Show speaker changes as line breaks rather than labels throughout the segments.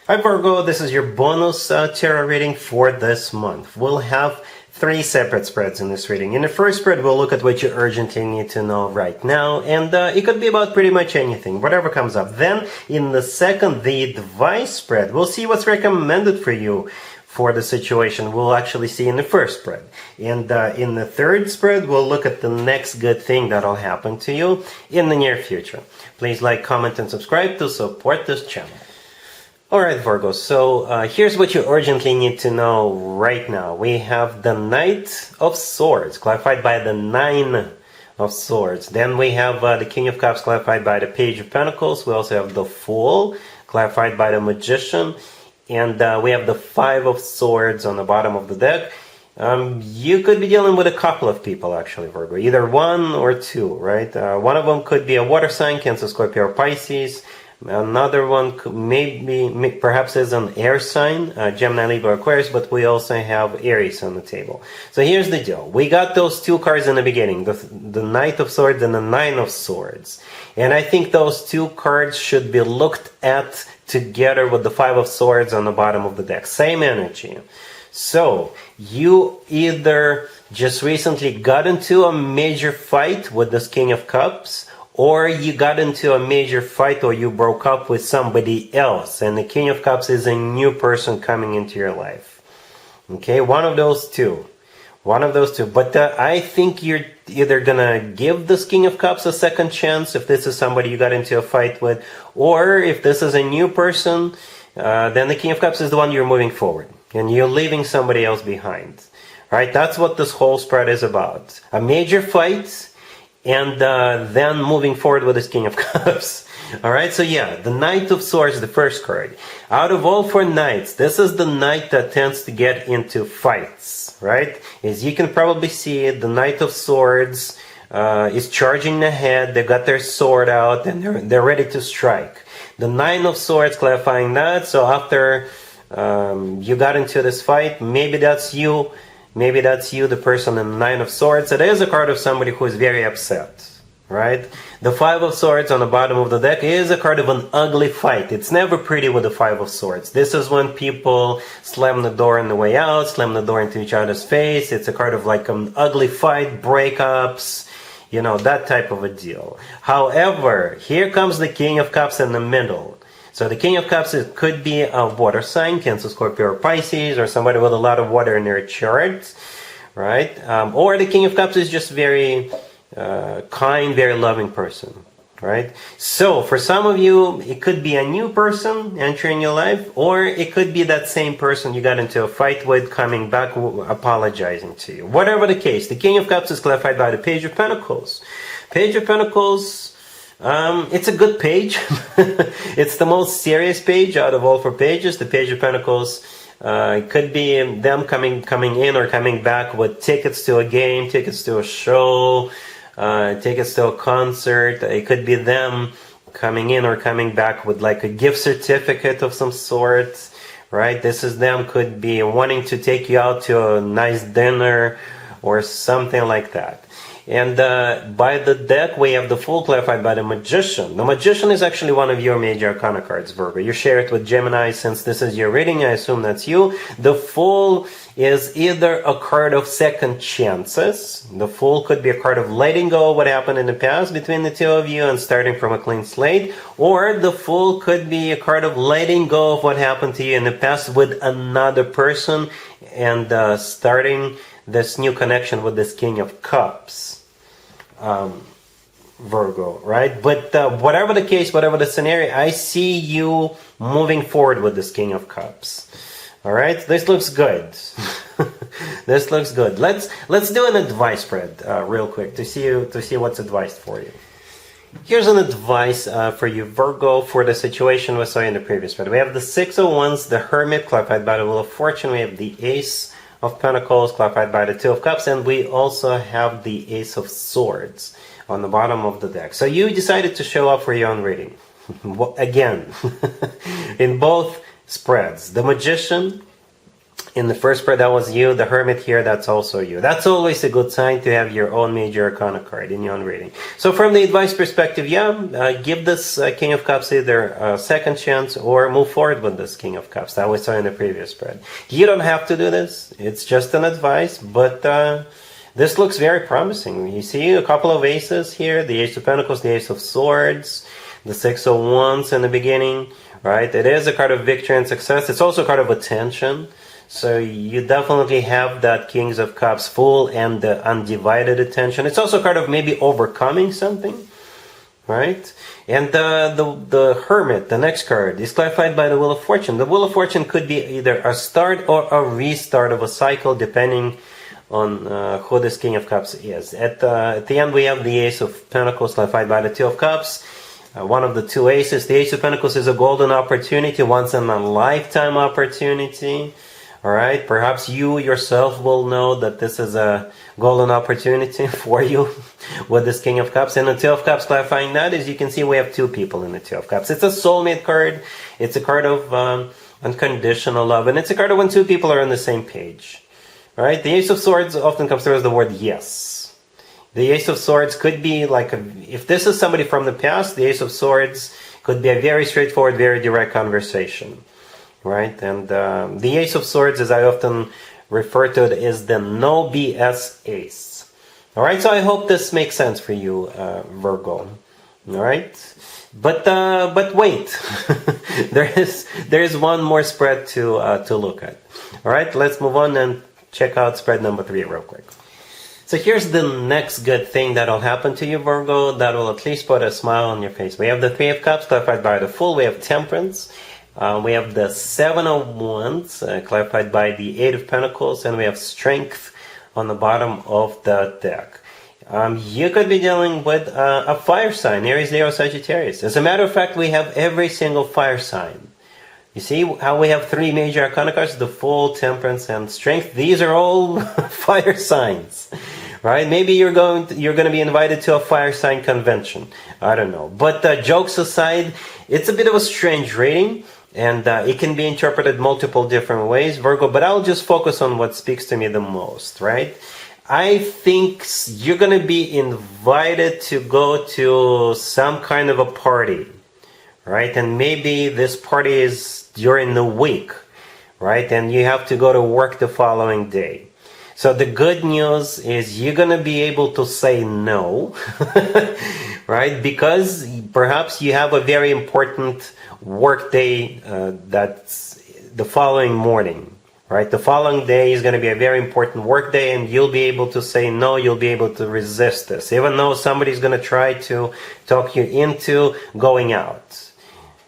Hi Virgo, this is your bonus tarot reading for this month. We'll have 3 separate spreads in this reading. In the first spread, we'll look at what you urgently need to know right now, and it could be about pretty much anything, whatever comes up. Then, in the second, the advice spread, we'll see what's recommended for you for the situation. We'll actually see in the first spread. And in the third spread, we'll look at the next good thing that'll happen to you in the near future. Please like, comment, and subscribe to support this channel. Alright Virgo, so here's what you urgently need to know right now. We have the Knight of Swords, clarified by the 9 of Swords. Then we have the King of Cups, clarified by the Page of Pentacles. We also have the Fool, clarified by the Magician. And we have the 5 of Swords on the bottom of the deck. You could be dealing with a couple of people actually, Virgo. Either 1 or 2, right? One of them could be a water sign, Cancer, Scorpio, or Pisces. Another one could perhaps is an air sign, Gemini, Libra, Aquarius, but we also have Aries on the table. So here's the deal. We got those 2 cards in the beginning, the Knight of Swords and the 9 of Swords. And I think those 2 cards should be looked at together with the 5 of Swords on the bottom of the deck. Same energy. So you either just recently got into a major fight with this King of Cups, or you got into a major fight, or you broke up with somebody else, and the King of Cups is a new person coming into your life. Okay, one of those two. One of those two. But I think you're either gonna give this King of Cups a second chance if this is somebody you got into a fight with, or if this is a new person, then the King of Cups is the one you're moving forward, and you're leaving somebody else behind. Right? That's what this whole spread is about. A major fight, and then moving forward with this King of Cups. Alright, so yeah, the Knight of Swords, the first card. Out of all 4 knights, this is the knight that tends to get into fights, right? As you can probably see, the Knight of Swords is charging ahead. They got their sword out, and they're ready to strike. The 9 of Swords clarifying that, so after you got into this fight, maybe that's you. Maybe that's you, the person in the 9 of Swords. It is a card of somebody who is very upset, right? The 5 of Swords on the bottom of the deck is a card of an ugly fight. It's never pretty with the 5 of Swords. This is when people slam the door on the way out, slam the door into each other's face. It's a card of like an ugly fight, breakups, you know, that type of a deal. However, here comes the King of Cups in the middle. So the King of Cups, it could be a water sign, Cancer, Scorpio, or Pisces, or somebody with a lot of water in their chart, right? Or the King of Cups is just very kind, very loving person, right? So for some of you, it could be a new person entering your life, or it could be that same person you got into a fight with coming back, apologizing to you. Whatever the case, the King of Cups is clarified by the Page of Pentacles. Page of Pentacles, it's a good page. It's the most serious page out of all 4 pages. The Page of Pentacles, it could be them coming in or coming back with tickets to a game, tickets to a show, tickets to a concert. It could be them coming in or coming back with like a gift certificate of some sort, right? This is them, could be wanting to take you out to a nice dinner or something like that. And by the deck, we have the Fool clarified by the Magician. The Magician is actually one of your major arcana cards, Virgo. You share it with Gemini. Since this is your reading, I assume that's you. The Fool is either a card of second chances. The Fool could be a card of letting go of what happened in the past between the two of you and starting from a clean slate. Or the Fool could be a card of letting go of what happened to you in the past with another person and starting this new connection with this King of Cups, Virgo, right? But whatever the case, whatever the scenario, I see you moving forward with this King of Cups. All right, this looks good. This looks good. Let's do an advice spread real quick to see what's advised for you. Here's an advice for you, Virgo, for the situation we saw in the previous spread. We have the 6 of Wands, the Hermit, clarified by the Wheel of Fortune. We have the Ace of Pentacles, clarified by the 2 of Cups, and we also have the Ace of Swords on the bottom of the deck. So you decided to show up for your own reading. Again, in both spreads. The Magician In the first spread, that was you. The Hermit here, that's also you. That's always a good sign to have your own major arcana card in your own reading. So from the advice perspective, give this King of Cups either a second chance or move forward with this King of Cups that we saw in the previous spread. You don't have to do this. It's just an advice, but this looks very promising. You see a couple of aces here, the Ace of Pentacles, the Ace of Swords, the Six of Wands in the beginning, right? It is a card of victory and success. It's also a card of attention. So you definitely have that Kings of Cups full and undivided attention. It's also a card of maybe overcoming something, right? And the Hermit, the next card, is clarified by the Wheel of Fortune. The Wheel of Fortune could be either a start or a restart of a cycle, depending on who this King of Cups is. At the end, we have the Ace of Pentacles clarified by the Two of Cups. One of the two aces. The Ace of Pentacles is a golden opportunity, once in a lifetime opportunity. All right, perhaps you yourself will know that this is a golden opportunity for you with this King of Cups. And the Two of Cups clarifying that, as you can see, we have two people in the Two of Cups. It's a soulmate card. It's a card of unconditional love. And it's a card of when two people are on the same page. All right, the Ace of Swords often comes through as the word yes. The Ace of Swords could be like, if this is somebody from the past, the Ace of Swords could be a very straightforward, very direct conversation. Right, and the Ace of Swords, as I often refer to it, is the no BS ace. All right, so I hope this makes sense for you, Virgo. All right, but wait, there is one more spread to look at. All right, let's move on and check out spread number 3 real quick. So here's the next good thing that'll happen to you, Virgo, that will at least put a smile on your face. We have the Three of Cups clarified by the Fool. We have Temperance. We have the Seven of Wands clarified by the Eight of Pentacles, and we have Strength on the bottom of the deck. You could be dealing with a fire sign, Aries, Leo, Sagittarius. As a matter of fact, we have every single fire sign. You see how we have 3 major arcana cards, the Fool, Temperance, and Strength. These are all fire signs, right? Maybe you're going to be invited to a fire sign convention. I don't know. But jokes aside, it's a bit of a strange reading. And it can be interpreted multiple different ways, Virgo, but I'll just focus on what speaks to me the most, right? I think you're going to be invited to go to some kind of a party, right? And maybe this party is during the week, right? And you have to go to work the following day. So the good news is you're going to be able to say no, right? Because perhaps you have a very important work day that's the following morning, right? The following day is going to be a very important work day, and you'll be able to say no, you'll be able to resist this, even though somebody's going to try to talk you into going out,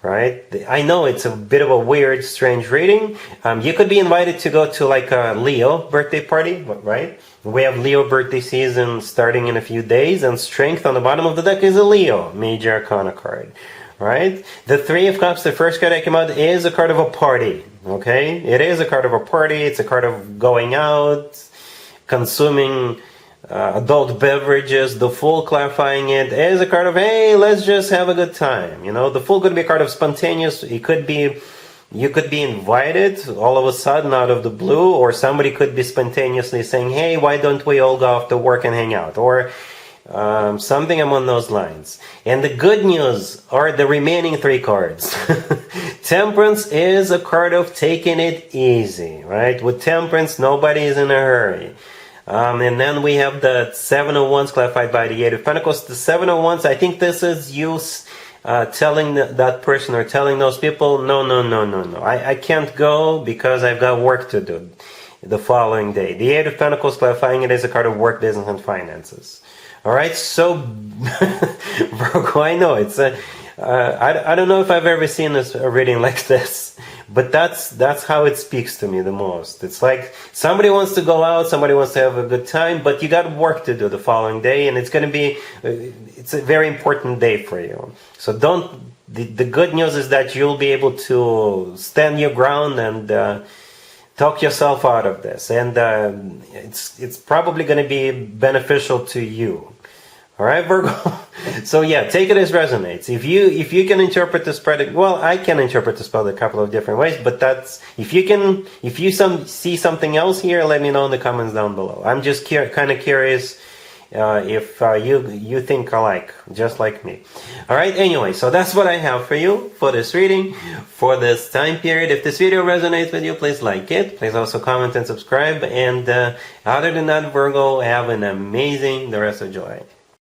right? I know it's a bit of a weird, strange reading. You could be invited to go to like a Leo birthday party, right? We have Leo birthday season starting in a few days, and Strength on the bottom of the deck is a Leo major arcana card. Right? The Three of Cups, the first card that came out, is a card of a party. Okay? It is a card of a party. It's a card of going out, consuming adult beverages. The Fool, clarifying it, is a card of, hey, let's just have a good time. You know, the Fool could be a card of spontaneous. It could be, you could be invited all of a sudden out of the blue, or somebody could be spontaneously saying, hey, why don't we all go off to work and hang out? Or something among those lines. And the good news are the remaining 3 cards. Temperance is a card of taking it easy, right? With Temperance, nobody is in a hurry. And then we have the Seven of Wands clarified by the Eight of Pentacles. The Seven of Wands, I think this is you telling that person or telling those people, no, I can't go because I've got work to do the following day. The Eight of Pentacles, clarifying it, is a card of work, business, and finances. All right, so Virgo, I know it's I don't know if I've ever seen a reading like this, but that's how it speaks to me the most. It's like somebody wants to go out, somebody wants to have a good time, but you got work to do the following day, and it's going to be it's a very important day for you. So the good news is that you'll be able to stand your ground and talk yourself out of this, and it's probably going to be beneficial to you. All right, Virgo. So yeah, take it as resonates. If you can interpret the spread, well, I can interpret the spell a couple of different ways, but that's if you see something else here, let me know in the comments down below. I'm just kind of curious if you think alike, just like me. All right. Anyway, so that's what I have for you for this reading for this time period. If this video resonates with you, please like it. Please also comment and subscribe. And other than that, Virgo, have an amazing the rest of July.